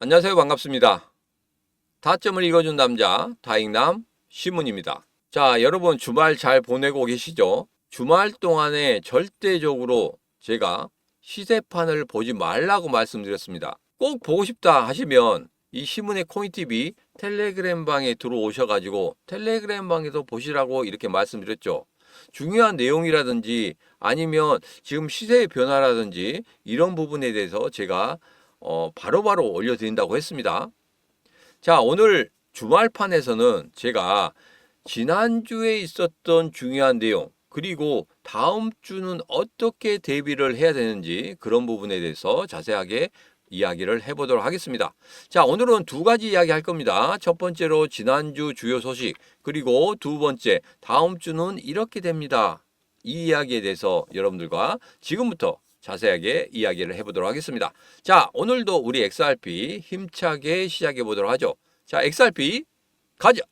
안녕하세요. 반갑습니다. 타점을 읽어준 남자 다익남 시문입니다. 자, 여러분 주말 잘 보내고 계시죠? 주말 동안에 절대적으로 제가 시세판을 보지 말라고 말씀드렸습니다. 꼭 보고 싶다 하시면 이 시문의 코인TV 텔레그램 방에 들어오셔가지고 텔레그램 방에서 보시라고 이렇게 말씀드렸죠. 중요한 내용이라든지 아니면 지금 시세의 변화라든지 이런 부분에 대해서 제가 바로바로 올려드린다고 했습니다. 자, 오늘 주말판에서는 제가 지난주에 있었던 중요한 내용, 그리고 다음 주는 어떻게 대비를 해야 되는지 그런 부분에 대해서 자세하게 이야기를 해보도록 하겠습니다. 자, 오늘은 두 가지 이야기 할 겁니다. 첫 번째로 지난주 주요 소식, 그리고 두 번째, 다음 주는 이렇게 됩니다. 이 이야기에 대해서 여러분들과 지금부터 자세하게 이야기를 해보도록 하겠습니다. 자, 오늘도 우리 XRP 힘차게 시작해 보도록 하죠. 자, XRP 가자.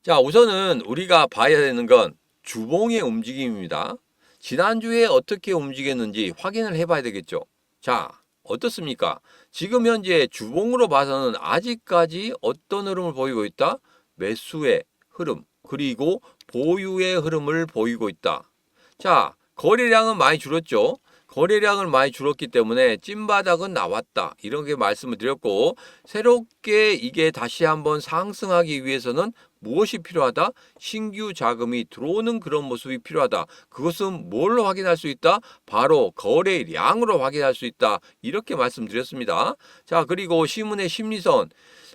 자, 우선은 우리가 봐야 되는 건 주봉의 움직임입니다. 지난주에 어떻게 움직였는지 확인을 해봐야 되겠죠. 자, 어떻습니까? 지금 현재 주봉으로 봐서는 아직까지 어떤 흐름을 보이고 있다? 매수의 흐름, 그리고 보유의 흐름을 보이고 있다. 자, 거래량은 많이 줄었죠. 거래량을 많이 줄었기 때문에 찐바닥은 나왔다. 이렇게 말씀을 드렸고, 새롭게 이게 다시 한번 상승하기 위해서는 무엇이 필요하다? 신규 자금이 들어오는 그런 모습이 필요하다. 그것은 뭘로 확인할 수 있다? 바로 거래량으로 확인할 수 있다. 이렇게 말씀드렸습니다. 자, 그리고 시문의 심리선.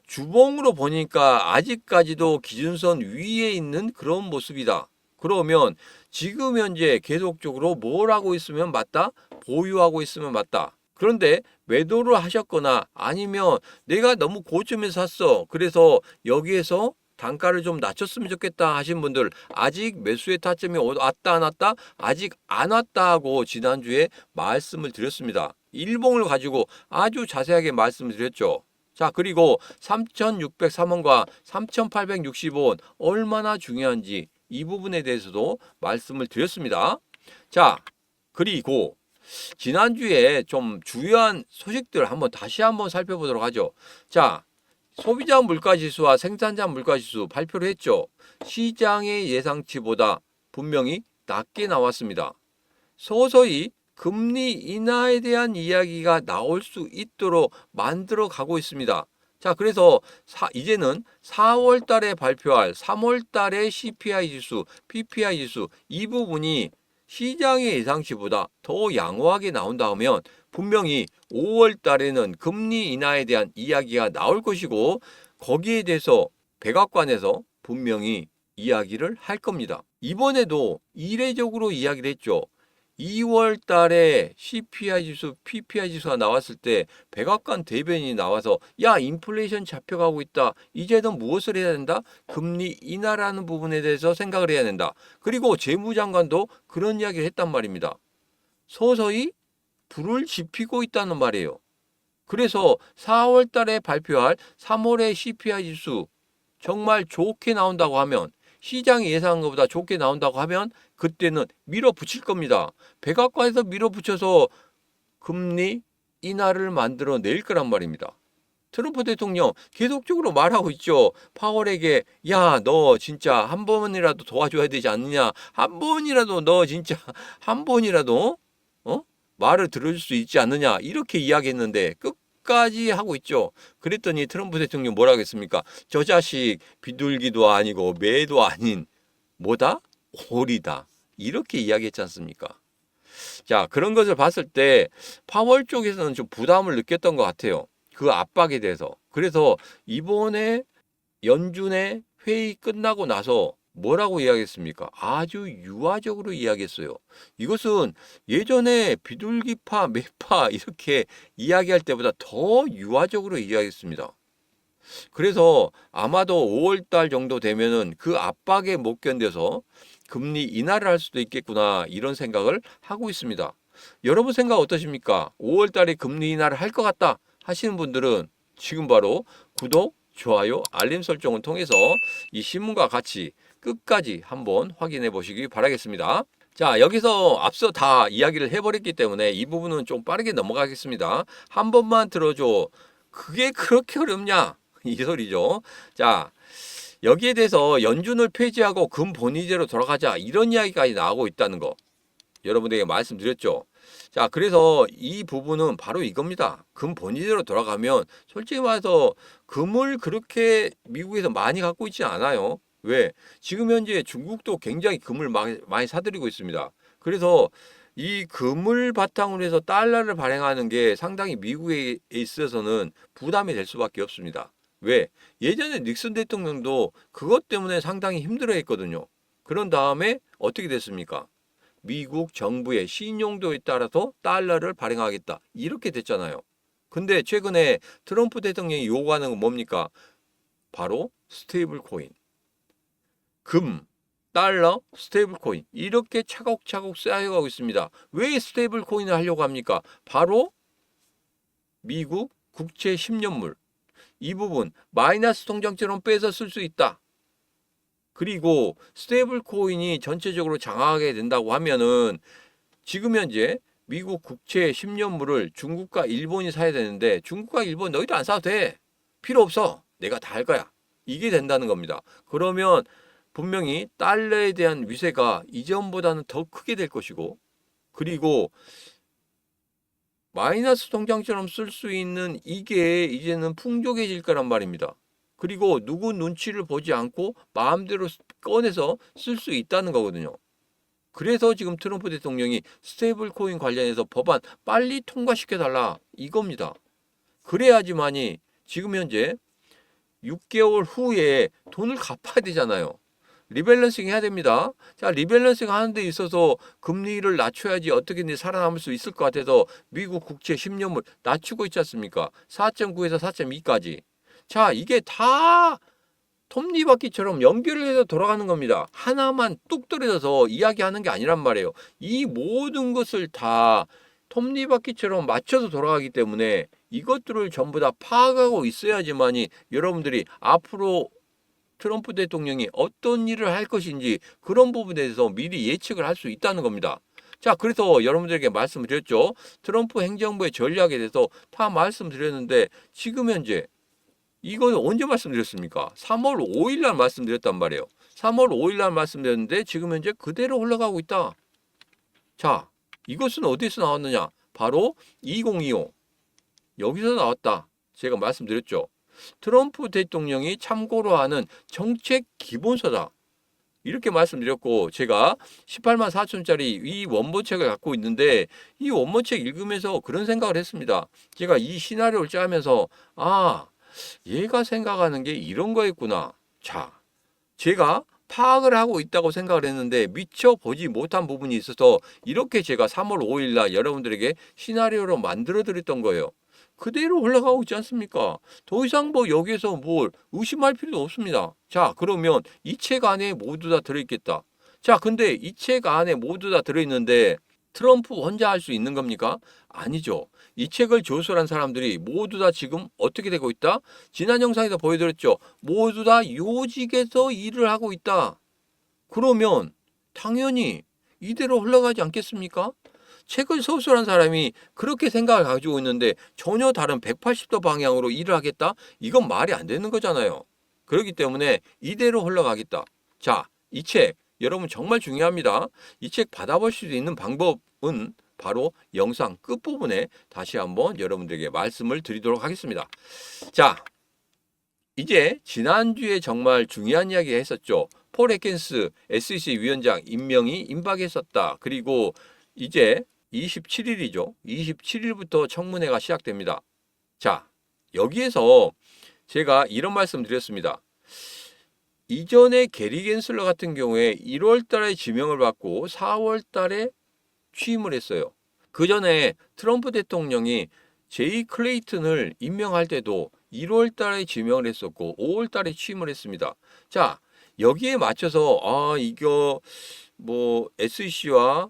주봉으로 보니까 아직까지도 기준선 위에 있는 그런 모습이다. 그러면 지금 현재 계속적으로 뭘 하고 있으면 맞다? 보유하고 있으면 맞다. 그런데 매도를 하셨거나 아니면 내가 너무 고점에서 샀어. 그래서 여기에서 단가를 좀 낮췄으면 좋겠다 하신 분들, 아직 매수의 타점이 왔다 안 왔다? 아직 안 왔다 하고 지난주에 말씀을 드렸습니다. 일봉을 가지고 아주 자세하게 말씀을 드렸죠. 자, 그리고 3,603원과 3,860원 얼마나 중요한지 이 부분에 대해서도 말씀을 드렸습니다. 자, 그리고 지난주에 좀 중요한 소식들 다시 한번 살펴보도록 하죠. 자, 소비자 물가지수와 생산자 물가지수 발표를 했죠. 시장의 예상치보다 분명히 낮게 나왔습니다. 서서히 금리 인하에 대한 이야기가 나올 수 있도록 만들어 가고 있습니다. 자, 그래서 이제는 4월 달에 발표할 3월 달의 CPI 지수, PPI 지수 이 부분이 시장의 예상치보다 더 양호하게 나온다 하면 분명히 5월 달에는 금리 인하에 대한 이야기가 나올 것이고, 거기에 대해서 백악관에서 분명히 이야기를 할 겁니다. 이번에도 이례적으로 이야기를 했죠. 2월 달에 CPI 지수, PPI 지수가 나왔을 때 백악관 대변인이 나와서 야, 인플레이션 잡혀가고 있다. 이제는 무엇을 해야 된다? 금리 인하라는 부분에 대해서 생각을 해야 된다. 그리고 재무장관도 그런 이야기를 했단 말입니다. 서서히 불을 지피고 있다는 말이에요. 그래서 4월 달에 발표할 3월의 CPI 지수 정말 좋게 나온다고 하면, 시장이 예상한 것보다 좋게 나온다고 하면 그때는 밀어붙일 겁니다. 백악관에서 밀어붙여서 금리 인하를 만들어낼 거란 말입니다. 트럼프 대통령 계속적으로 말하고 있죠. 파월에게 야, 너 진짜 한 번이라도 도와줘야 되지 않느냐. 한 번이라도 너 진짜 한 번이라도 말을 들어줄 수 있지 않느냐. 이렇게 이야기했는데 끝까지 하고 있죠. 그랬더니 트럼프 대통령 뭐라고 했습니까? 저 자식 비둘기도 아니고 매도 아닌 뭐다? 오리다. 이렇게 이야기했지 않습니까? 자, 그런 것을 봤을 때 파월 쪽에서는 좀 부담을 느꼈던 것 같아요. 그 압박에 대해서. 그래서 이번에 연준의 회의 끝나고 나서 뭐라고 이야기했습니까? 아주 유화적으로 이야기했어요. 이것은 예전에 비둘기파, 매파 이렇게 이야기할 때보다 더 유화적으로 이야기했습니다. 그래서 아마도 5월 달 정도 되면은 그 압박에 못 견뎌서 금리 인하를 할 수도 있겠구나, 이런 생각을 하고 있습니다. 여러분 생각 어떠십니까? 5월 달에 금리 인하를 할 것 같다 하시는 분들은 지금 바로 구독, 좋아요, 알림 설정을 통해서 이 신문과 같이 끝까지 한번 확인해 보시기 바라겠습니다. 자, 여기서 앞서 다 이야기를 해버렸기 때문에 이 부분은 좀 빠르게 넘어가겠습니다. 한 번만 들어줘. 그게 그렇게 어렵냐? 이 소리죠. 자, 여기에 대해서 연준을 폐지하고 금본위제로 돌아가자 이런 이야기까지 나오고 있다는 거 여러분들에게 말씀드렸죠. 자, 그래서 이 부분은 바로 이겁니다. 금본위제로 돌아가면 솔직히 말해서 금을 그렇게 미국에서 많이 갖고 있지 않아요. 왜? 지금 현재 중국도 굉장히 금을 많이 사들이고 있습니다. 그래서 이 금을 바탕으로 해서 달러를 발행하는 게 상당히 미국에 있어서는 부담이 될 수밖에 없습니다. 왜? 예전에 닉슨 대통령도 그것 때문에 상당히 힘들어 했거든요. 그런 다음에 어떻게 됐습니까? 미국 정부의 신용도에 따라서 달러를 발행하겠다. 이렇게 됐잖아요. 근데 최근에 트럼프 대통령이 요구하는 건 뭡니까? 바로 스테이블 코인. 금, 달러, 스테이블 코인. 이렇게 차곡차곡 쌓여가고 있습니다. 왜 스테이블 코인을 하려고 합니까? 바로 미국 국채 10년물. 이 부분 마이너스 통장처럼 빼서 쓸 수 있다. 그리고 스테이블 코인이 전체적으로 장악하게 된다고 하면은 지금 현재 미국 국채 10년물을 중국과 일본이 사야 되는데 중국과 일본 너희들 안 사도 돼. 필요 없어. 내가 다 할 거야. 이게 된다는 겁니다. 그러면 분명히 달러에 대한 위세가 이전보다는 더 크게 될 것이고 그리고 마이너스 통장처럼 쓸 수 있는 이게 이제는 풍족해질 거란 말입니다. 그리고 누구 눈치를 보지 않고 마음대로 꺼내서 쓸 수 있다는 거거든요. 그래서 지금 트럼프 대통령이 스테이블 코인 관련해서 법안 빨리 통과시켜달라 이겁니다. 그래야지만이 지금 현재 6개월 후에 돈을 갚아야 되잖아요. 리밸런싱 해야 됩니다. 자, 리밸런싱 하는 데 있어서 금리를 낮춰야지 어떻게든 살아남을 수 있을 것 같아서 미국 국채 10년물 낮추고 있지 않습니까? 4.9에서 4.2까지. 자, 이게 다 톱니바퀴처럼 연결을 해서 돌아가는 겁니다. 하나만 뚝 떨어져서 이야기하는 게 아니란 말이에요. 이 모든 것을 다 톱니바퀴처럼 맞춰서 돌아가기 때문에 이것들을 전부 다 파악하고 있어야지만이 여러분들이 앞으로 트럼프 대통령이 어떤 일을 할 것인지 그런 부분에 대해서 미리 예측을 할 수 있다는 겁니다. 자, 그래서 여러분들에게 말씀을 드렸죠. 트럼프 행정부의 전략에 대해서 다 말씀드렸는데 지금 현재 이거는 언제 말씀드렸습니까? 3월 5일 날 말씀드렸단 말이에요. 3월 5일 날 말씀드렸는데 지금 현재 그대로 흘러가고 있다. 자, 이것은 어디서 나왔느냐? 바로 2025 여기서 나왔다. 제가 말씀드렸죠. 트럼프 대통령이 참고로 하는 정책 기본서다. 이렇게 말씀드렸고 제가 18만 4천짜리 이 원본책을 갖고 있는데 이 원본책 읽으면서 그런 생각을 했습니다. 제가 이 시나리오를 짜면서 얘가 생각하는 게 이런 거였구나. 자, 제가 파악을 하고 있다고 생각을 했는데 미처 보지 못한 부분이 있어서 이렇게 제가 3월 5일 날 여러분들에게 시나리오로 만들어 드렸던 거예요. 그대로 올라가고 있지 않습니까? 더 이상 뭐 여기에서 뭘 의심할 필요도 없습니다. 자, 그러면 이 책 안에 모두 다 들어있겠다. 자, 근데 이 책 안에 모두 다 들어있는데 트럼프 혼자 할 수 있는 겁니까? 아니죠. 이 책을 조술한 사람들이 모두 다 지금 어떻게 되고 있다? 지난 영상에서 보여드렸죠. 모두 다 요직에서 일을 하고 있다. 그러면 당연히 이대로 흘러가지 않겠습니까? 책을 서술한 사람이 그렇게 생각을 가지고 있는데 전혀 다른 180도 방향으로 일을 하겠다? 이건 말이 안 되는 거잖아요. 그렇기 때문에 이대로 흘러가겠다. 자, 이 책 여러분 정말 중요합니다. 이 책 받아볼 수 있는 방법은 바로 영상 끝부분에 다시 한번 여러분들에게 말씀을 드리도록 하겠습니다. 자, 이제 지난주에 정말 중요한 이야기 했었죠. 폴 애킨스 SEC 위원장 임명이 임박했었다. 그리고 이제 27일이죠. 27일부터 청문회가 시작됩니다. 자, 여기에서 제가 이런 말씀 드렸습니다. 이전에 게리 겐슬러 같은 경우에 1월 달에 지명을 받고 4월 달에 취임을 했어요. 그 전에 트럼프 대통령이 제이 클레이튼을 임명할 때도 1월 달에 지명을 했었고 5월 달에 취임을 했습니다. 자, 여기에 맞춰서 이거 뭐 SEC와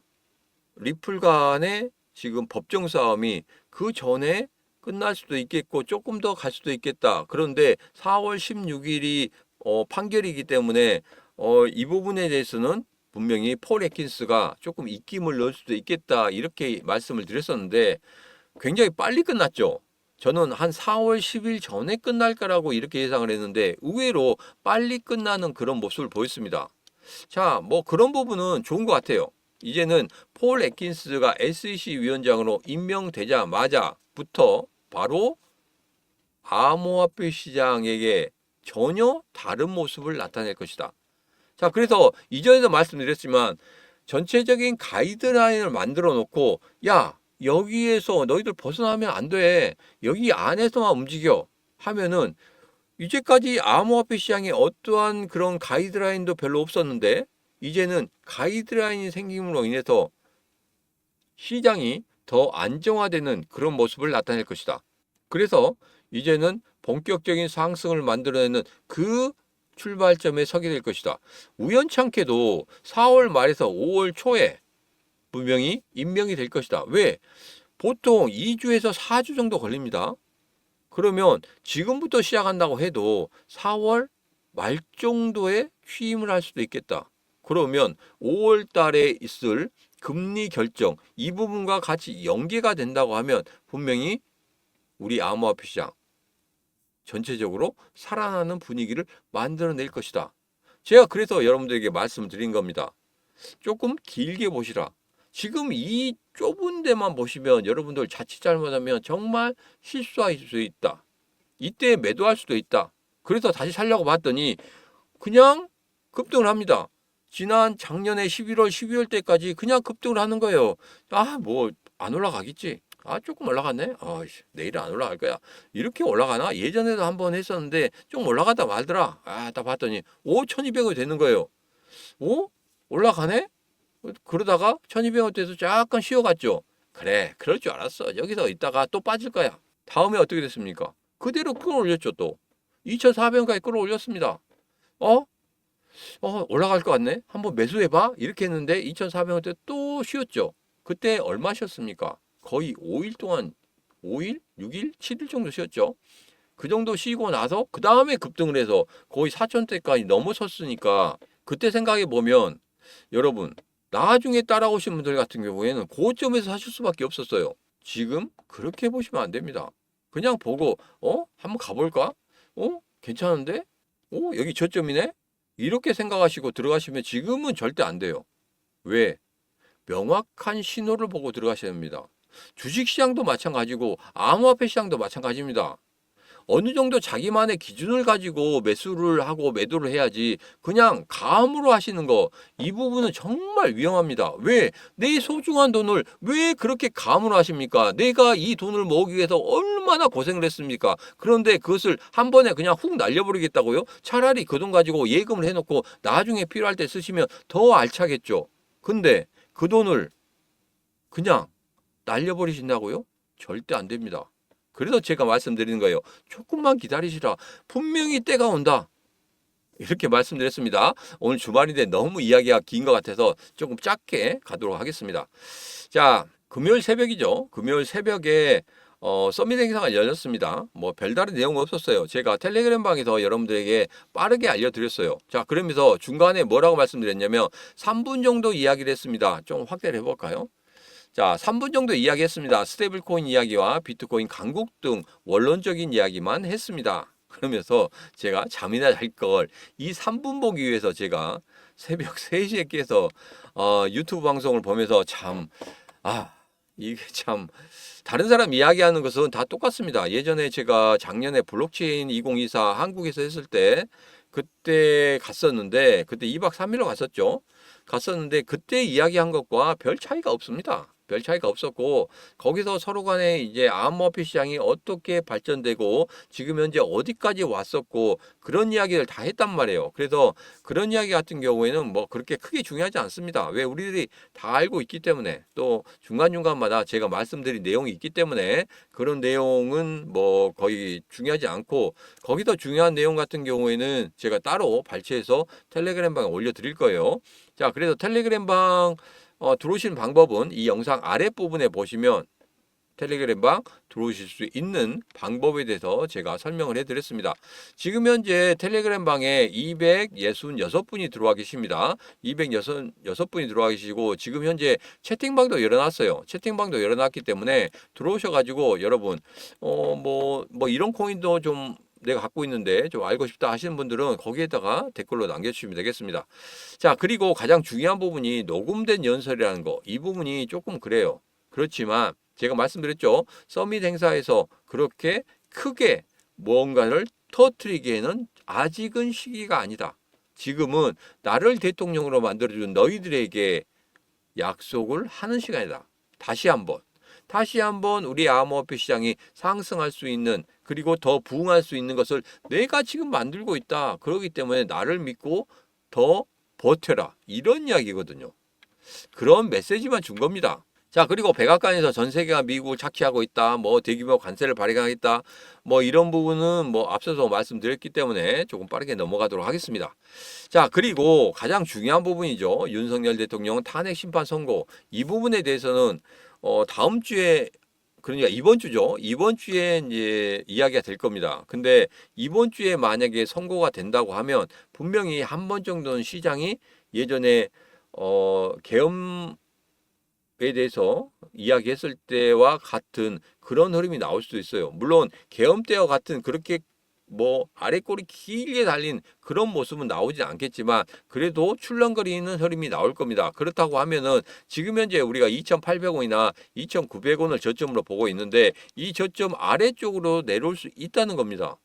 리플 간의 지금 법정 싸움이 그 전에 끝날 수도 있겠고 조금 더 갈 수도 있겠다. 그런데 4월 16일이 판결이기 때문에 이 부분에 대해서는 분명히 폴 애킨스가 조금 입김을 넣을 수도 있겠다 이렇게 말씀을 드렸었는데 굉장히 빨리 끝났죠. 저는 한 4월 10일 전에 끝날 거라고 이렇게 예상을 했는데 의외로 빨리 끝나는 그런 모습을 보였습니다. 자, 뭐 그런 부분은 좋은 것 같아요. 이제는 폴 애킨스가 SEC 위원장으로 임명되자마자부터 바로 암호화폐 시장에게 전혀 다른 모습을 나타낼 것이다. 자, 그래서 이전에도 말씀드렸지만 전체적인 가이드라인을 만들어 놓고 야, 여기에서 너희들 벗어나면 안 돼. 여기 안에서만 움직여 하면은 이제까지 암호화폐 시장에 어떠한 그런 가이드라인도 별로 없었는데 이제는 가이드라인이 생김으로 인해서 시장이 더 안정화되는 그런 모습을 나타낼 것이다. 그래서 이제는 본격적인 상승을 만들어내는 그 출발점에 서게 될 것이다. 우연찮게도 4월 말에서 5월 초에 분명히 임명이 될 것이다. 왜? 보통 2주에서 4주 정도 걸립니다. 그러면 지금부터 시작한다고 해도 4월 말 정도에 취임을 할 수도 있겠다. 그러면 5월 달에 있을 금리 결정 이 부분과 같이 연계가 된다고 하면 분명히 우리 암호화폐 시장 전체적으로 살아나는 분위기를 만들어낼 것이다. 제가 그래서 여러분들에게 말씀드린 겁니다. 조금 길게 보시라. 지금 이 좁은 데만 보시면 여러분들 자칫 잘못하면 정말 실수할 수 있다. 이때 매도할 수도 있다. 그래서 다시 살려고 봤더니 그냥 급등을 합니다. 지난 작년에 11월, 12월 때까지 그냥 급등을 하는 거예요. 아, 뭐 안 올라가겠지. 아, 조금 올라갔네. 내일은 안 올라갈 거야. 이렇게 올라가나? 예전에도 한번 했었는데 좀 올라가다 말더라. 딱 봤더니 1200원이 되는 거예요. 올라가네? 그러다가 1200원 돼서 약간 쉬어갔죠. 그래, 그럴 줄 알았어. 여기서 있다가 또 빠질 거야. 다음에 어떻게 됐습니까? 그대로 끌어올렸죠, 또. 2400원까지 끌어올렸습니다. 올라갈 것 같네? 한번 매수해봐? 이렇게 했는데 2400원 때 또 쉬었죠. 그때 얼마 쉬었습니까? 거의 5일 동안, 5일? 6일? 7일 정도 쉬었죠. 그 정도 쉬고 나서 그 다음에 급등을 해서 거의 4천대까지 넘어섰으니까 그때 생각해 보면 여러분 나중에 따라오신 분들 같은 경우에는 고점에서 사실 수밖에 없었어요. 지금 그렇게 보시면 안 됩니다. 그냥 보고 한번 가볼까? 괜찮은데? 여기 저점이네? 이렇게 생각하시고 들어가시면 지금은 절대 안 돼요. 왜? 명확한 신호를 보고 들어가셔야 됩니다. 주식시장도 마찬가지고 암호화폐 시장도 마찬가지입니다. 어느 정도 자기만의 기준을 가지고 매수를 하고 매도를 해야지 그냥 감으로 하시는 거 이 부분은 정말 위험합니다. 왜? 내 소중한 돈을 왜 그렇게 감으로 하십니까? 내가 이 돈을 모으기 위해서 얼마나 고생을 했습니까? 그런데 그것을 한 번에 그냥 훅 날려버리겠다고요? 차라리 그 돈 가지고 예금을 해놓고 나중에 필요할 때 쓰시면 더 알차겠죠. 근데 그 돈을 그냥 날려버리신다고요? 절대 안 됩니다. 그래서 제가 말씀드리는 거예요. 조금만 기다리시라. 분명히 때가 온다. 이렇게 말씀드렸습니다. 오늘 주말인데 너무 이야기가 긴 것 같아서 조금 짧게 가도록 하겠습니다. 자, 금요일 새벽이죠. 금요일 새벽에 서밋 행사가 열렸습니다. 뭐 별다른 내용은 없었어요. 제가 텔레그램 방에서 여러분들에게 빠르게 알려드렸어요. 자, 그러면서 중간에 뭐라고 말씀드렸냐면 3분 정도 이야기를 했습니다. 좀 확대를 해볼까요? 자, 3분 정도 이야기했습니다. 스테이블 코인 이야기와 비트코인 강국 등 원론적인 이야기만 했습니다. 그러면서 제가 잠이나 잘 걸 이 3분 보기 위해서 제가 새벽 3시에 깨서 유튜브 방송을 보면서 이게 참 다른 사람 이야기하는 것은 다 똑같습니다. 예전에 제가 작년에 블록체인 2024 한국에서 했을 때 그때 갔었는데 그때 2박 3일로 갔었는데 그때 이야기한 것과 별 차이가 없습니다. 별 차이가 없었고 거기서 서로 간에 이제 암호화폐 시장이 어떻게 발전되고 지금 현재 어디까지 왔었고 그런 이야기를 다 했단 말이에요. 그래서 그런 이야기 같은 경우에는 뭐 그렇게 크게 중요하지 않습니다. 왜? 우리들이 다 알고 있기 때문에 또 중간중간마다 제가 말씀드린 내용이 있기 때문에 그런 내용은 뭐 거의 중요하지 않고 거기서 중요한 내용 같은 경우에는 제가 따로 발췌해서 텔레그램 방에 올려드릴 거예요. 자, 그래서 텔레그램 방 들어오시는 방법은 이 영상 아랫부분에 보시면 텔레그램방 들어오실 수 있는 방법에 대해서 제가 설명을 해드렸습니다. 지금 현재 텔레그램방에 266분이 들어와 계십니다. 266분이 들어와 계시고 지금 현재 채팅방도 열어놨어요. 채팅방도 열어놨기 때문에 들어오셔가지고 여러분 뭐 이런 코인도 좀 내가 갖고 있는데 좀 알고 싶다 하시는 분들은 거기에다가 댓글로 남겨주시면 되겠습니다. 자, 그리고 가장 중요한 부분이 녹음된 연설이라는 거. 이 부분이 조금 그래요. 그렇지만 제가 말씀드렸죠. 서밋 행사에서 그렇게 크게 뭔가를 터뜨리기에는 아직은 시기가 아니다. 지금은 나를 대통령으로 만들어준 너희들에게 약속을 하는 시간이다. 다시 한번 우리 암호화폐 시장이 상승할 수 있는 그리고 더 부흥할 수 있는 것을 내가 지금 만들고 있다. 그렇기 때문에 나를 믿고 더 버텨라. 이런 이야기거든요. 그런 메시지만 준 겁니다. 자, 그리고 백악관에서 전 세계가 미국을 착취하고 있다. 뭐 대규모 관세를 발행하겠다. 뭐 이런 부분은 뭐 앞서서 말씀드렸기 때문에 조금 빠르게 넘어가도록 하겠습니다. 자, 그리고 가장 중요한 부분이죠. 윤석열 대통령 탄핵 심판 선고. 이 부분에 대해서는 다음 주에 그러니까 이번 주죠. 이번 주에 이제 이야기가 될 겁니다. 근데 이번 주에 만약에 선고가 된다고 하면 분명히 한 번 정도는 시장이 예전에 계엄 에 대해서 이야기했을 때와 같은 그런 흐름이 나올 수도 있어요. 물론 계엄 때와 같은 그렇게 뭐 아래꼬리 길게 달린 그런 모습은 나오지 않겠지만 그래도 출렁거리는 흐름이 나올 겁니다. 그렇다고 하면은 지금 현재 우리가 2,800원이나 2,900원을 저점으로 보고 있는데 이 저점 아래쪽으로 내려올 수 있다는 겁니다.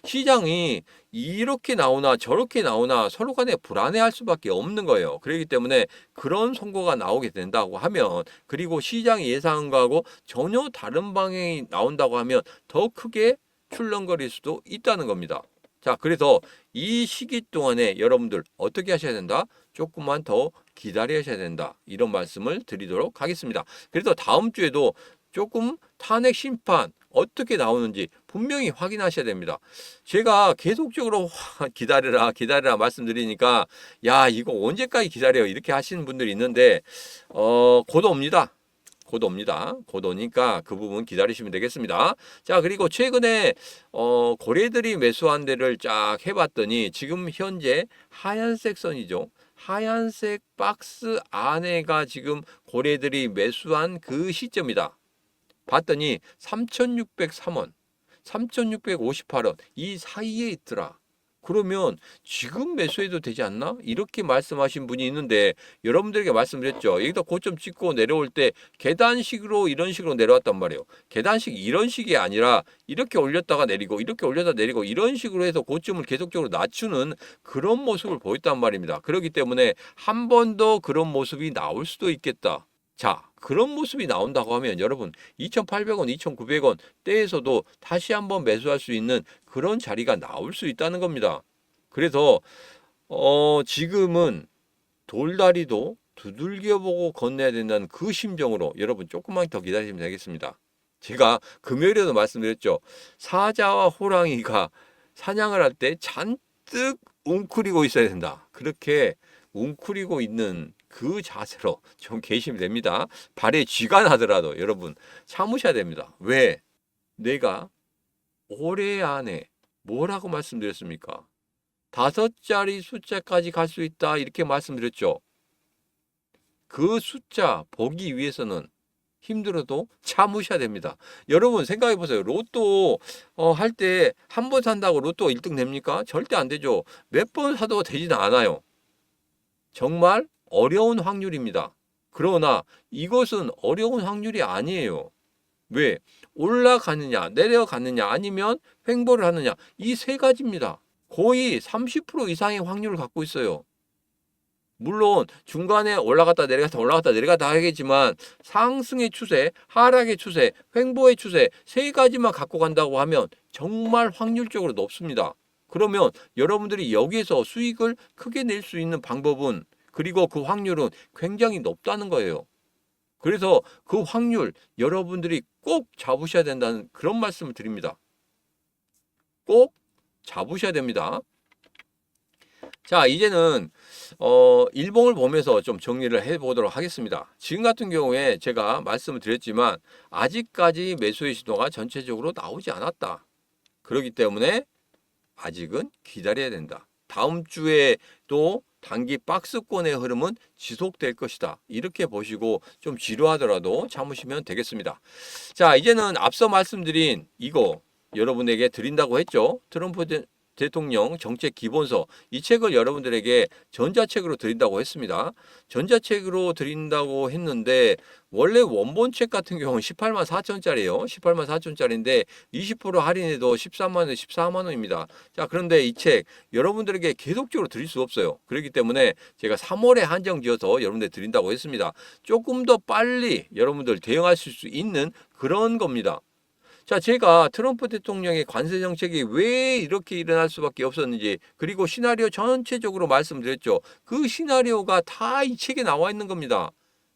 시장이 이렇게 나오나 저렇게 나오나 서로 간에 불안해할 수밖에 없는 거예요. 그렇기 때문에 그런 선고가 나오게 된다고 하면 그리고 시장이 예상한 거하고 전혀 다른 방향이 나온다고 하면 더 크게 출렁거릴 수도 있다는 겁니다. 자, 그래서 이 시기 동안에 여러분들 어떻게 하셔야 된다? 조금만 더 기다리셔야 된다. 이런 말씀을 드리도록 하겠습니다. 그래서 다음 주에도 조금 탄핵 심판 어떻게 나오는지 분명히 확인하셔야 됩니다. 제가 계속적으로 기다려라 말씀드리니까 야 이거 언제까지 기다려 이렇게 하시는 분들이 있는데 곧 옵니다. 곧 오니까 그 부분 기다리시면 되겠습니다. 자, 그리고 최근에 고래들이 매수한 데를 쫙 해봤더니 지금 현재 하얀색 선이죠. 하얀색 박스 안에가 지금 고래들이 매수한 그 시점이다. 봤더니 3,603원, 3,658원 이 사이에 있더라. 그러면 지금 매수해도 되지 않나? 이렇게 말씀하신 분이 있는데 여러분들에게 말씀드렸죠. 여기다 고점 찍고 내려올 때 계단식으로 이런 식으로 내려왔단 말이에요. 계단식 이런 식이 아니라 이렇게 올렸다가 내리고 이렇게 올렸다 내리고 이런 식으로 해서 고점을 계속적으로 낮추는 그런 모습을 보였단 말입니다. 그렇기 때문에 한 번 더 그런 모습이 나올 수도 있겠다. 자, 그런 모습이 나온다고 하면 여러분 2,800원, 2,900원 때에서도 다시 한번 매수할 수 있는 그런 자리가 나올 수 있다는 겁니다. 그래서 지금은 돌다리도 두들겨보고 건너야 된다는 그 심정으로 여러분 조금만 더 기다리시면 되겠습니다. 제가 금요일에도 말씀드렸죠. 사자와 호랑이가 사냥을 할 때 잔뜩 웅크리고 있어야 된다. 그렇게 웅크리고 있는 그 자세로 좀 계시면 됩니다. 발에 쥐가 나더라도 여러분 참으셔야 됩니다. 왜? 내가 올해 안에 뭐라고 말씀드렸습니까? 5자리 숫자까지 갈 수 있다 이렇게 말씀드렸죠. 그 숫자 보기 위해서는 힘들어도 참으셔야 됩니다. 여러분 생각해 보세요. 로또 할 때 한 번 산다고 로또 1등 됩니까? 절대 안 되죠. 몇 번 사도 되지는 않아요. 정말 어려운 확률입니다. 그러나 이것은 어려운 확률이 아니에요. 왜? 올라가느냐, 내려가느냐, 아니면 횡보를 하느냐. 이 세 가지입니다. 거의 30% 이상의 확률을 갖고 있어요. 물론 중간에 올라갔다 내려갔다 하겠지만 상승의 추세, 하락의 추세, 횡보의 추세 세 가지만 갖고 간다고 하면 정말 확률적으로 높습니다. 그러면 여러분들이 여기에서 수익을 크게 낼 수 있는 방법은 그리고 그 확률은 굉장히 높다는 거예요. 그래서 그 확률 여러분들이 꼭 잡으셔야 된다는 그런 말씀을 드립니다. 꼭 잡으셔야 됩니다. 자, 이제는 일봉을 보면서 좀 정리를 해 보도록 하겠습니다. 지금 같은 경우에 제가 말씀을 드렸지만 아직까지 매수의 신호가 전체적으로 나오지 않았다. 그렇기 때문에 아직은 기다려야 된다. 다음 주에 또 단기 박스권의 흐름은 지속될 것이다. 이렇게 보시고 좀 지루하더라도 참으시면 되겠습니다. 자, 이제는 앞서 말씀드린 이거 여러분에게 드린다고 했죠. 트럼프 대통령 정책 기본서, 이 책을 여러분들에게 전자책으로 드린다고 했습니다. 전자책으로 드린다고 했는데 원래 원본 책 같은 경우는 18만 4천짜리예요. 18만 4천짜리인데 20% 할인해도 13만 원, 14만 원입니다. 자, 그런데 이 책 여러분들에게 계속적으로 드릴 수 없어요. 그렇기 때문에 제가 3월에 한정지어서 여러분들 드린다고 했습니다. 조금 더 빨리 여러분들 대응하실 수 있는 그런 겁니다. 자, 제가 트럼프 대통령의 관세 정책이 왜 이렇게 일어날 수밖에 없었는지, 그리고 시나리오 전체적으로 말씀드렸죠. 그 시나리오가 다 이 책에 나와 있는 겁니다.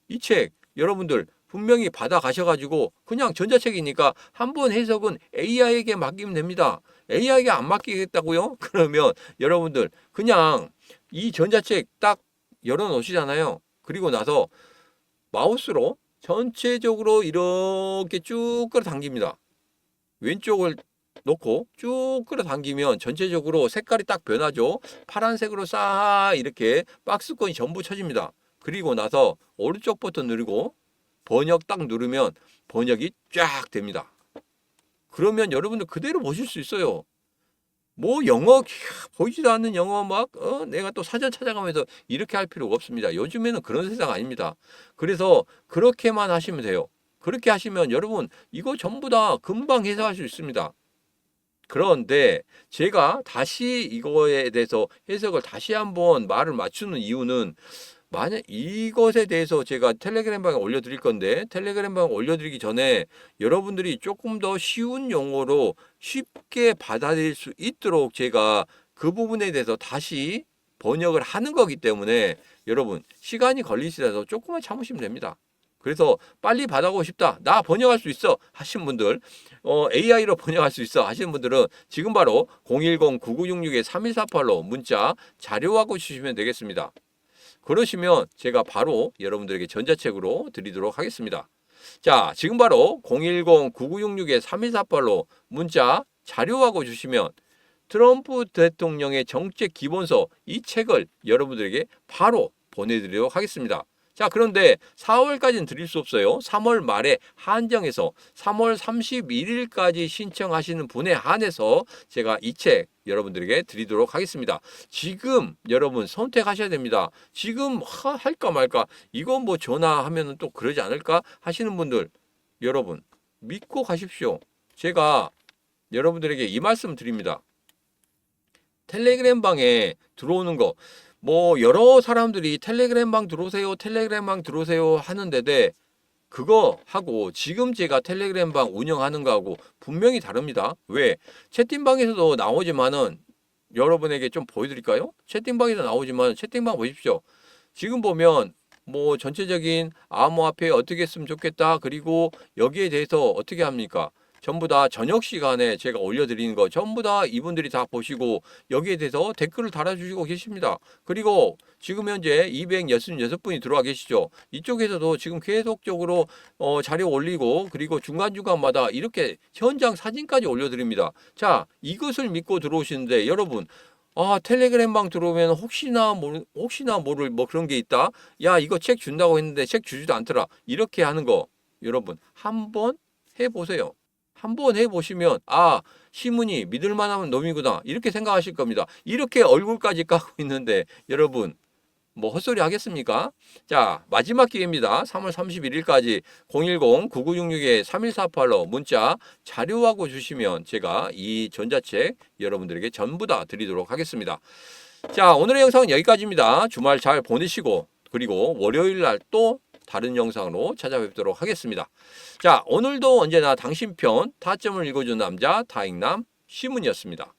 이 책 여러분들 분명히 받아 가셔가지고 그냥 전자책이니까 한번 해석은 AI에게 맡기면 됩니다. AI에게 안 맡기겠다고요? 그러면 여러분들 그냥 이 전자책 딱 열어 놓으시잖아요. 그리고 나서 마우스로 전체적으로 이렇게 쭉 끌어당깁니다. 왼쪽을 놓고 쭉 끌어당기면 전체적으로 색깔이 딱 변하죠. 파란색으로 싹 이렇게 박스권이 전부 쳐집니다. 그리고 나서 오른쪽 버튼 누르고 번역 딱 누르면 번역이 쫙 됩니다. 그러면 여러분들 그대로 보실 수 있어요. 뭐 영어 보이지도 않는 영어 막 내가 또 사전 찾아가면서 이렇게 할 필요가 없습니다. 요즘에는 그런 세상 아닙니다. 그래서 그렇게만 하시면 돼요. 그렇게 하시면 여러분 이거 전부 다 금방 해석할 수 있습니다. 그런데 제가 다시 이거에 대해서 해석을 다시 한번 말을 맞추는 이유는, 만약 이것에 대해서 제가 텔레그램 방에 올려드릴 건데 텔레그램 방에 올려드리기 전에 여러분들이 조금 더 쉬운 용어로 쉽게 받아들일 수 있도록 제가 그 부분에 대해서 다시 번역을 하는 거기 때문에 여러분 시간이 걸리시더라도 조금만 참으시면 됩니다. 그래서 빨리 받아가고 싶다, 나 번역할 수 있어 하신 분들, AI로 번역할 수 있어 하시는 분들은 지금 바로 010-9966-3148로 문자 자료하고 주시면 되겠습니다. 그러시면 제가 바로 여러분들에게 전자책으로 드리도록 하겠습니다. 자, 지금 바로 010-9966-3148로 문자 자료하고 주시면 트럼프 대통령의 정책 기본서, 이 책을 여러분들에게 바로 보내드리도록 하겠습니다. 자, 그런데 4월까지는 드릴 수 없어요. 3월 말에 한정해서 3월 31일까지 신청하시는 분에 한해서 제가 이 책 여러분들에게 드리도록 하겠습니다. 지금 여러분 선택하셔야 됩니다. 지금 할까 말까, 이건 뭐 전화하면 또 그러지 않을까 하시는 분들, 여러분 믿고 가십시오. 제가 여러분들에게 이 말씀 드립니다. 텔레그램 방에 들어오는 거, 뭐 여러 사람들이 텔레그램 방 들어오세요, 텔레그램 방 들어오세요 하는데 그거 하고 지금 제가 텔레그램 방 운영하는 거하고 분명히 다릅니다. 왜? 채팅방에서도 나오지만은 여러분에게 좀 보여드릴까요? 채팅방에서 나오지만 채팅방 보십시오. 지금 보면 뭐 전체적인 암호화폐 어떻게 했으면 좋겠다, 그리고 여기에 대해서 어떻게 합니까? 전부 다 저녁 시간에 제가 올려드리는 거 전부 다 이분들이 다 보시고 여기에 대해서 댓글을 달아주시고 계십니다. 그리고 지금 현재 266분이 들어와 계시죠. 이쪽에서도 지금 계속적으로 자료 올리고, 그리고 중간중간마다 이렇게 현장 사진까지 올려드립니다. 자, 이것을 믿고 들어오시는데 여러분, 텔레그램 방 들어오면 혹시나 모를 뭐 그런 게 있다, 야 이거 책 준다고 했는데 책 주지도 않더라, 이렇게 하는 거 여러분 한번 해보세요. 한번 해보시면 시문이 믿을만한 놈이구나 이렇게 생각하실 겁니다. 이렇게 얼굴까지 까고 있는데 여러분 뭐 헛소리 하겠습니까? 자, 마지막 기회입니다. 3월 31일까지 010-9966-3148로 문자 자료하고 주시면 제가 이 전자책 여러분들에게 전부 다 드리도록 하겠습니다. 자, 오늘의 영상은 여기까지입니다. 주말 잘 보내시고, 그리고 월요일 날 또 다른 영상으로 찾아뵙도록 하겠습니다. 자, 오늘도 언제나 당신 편 타점을 읽어주는 남자 다익남 시문이었습니다.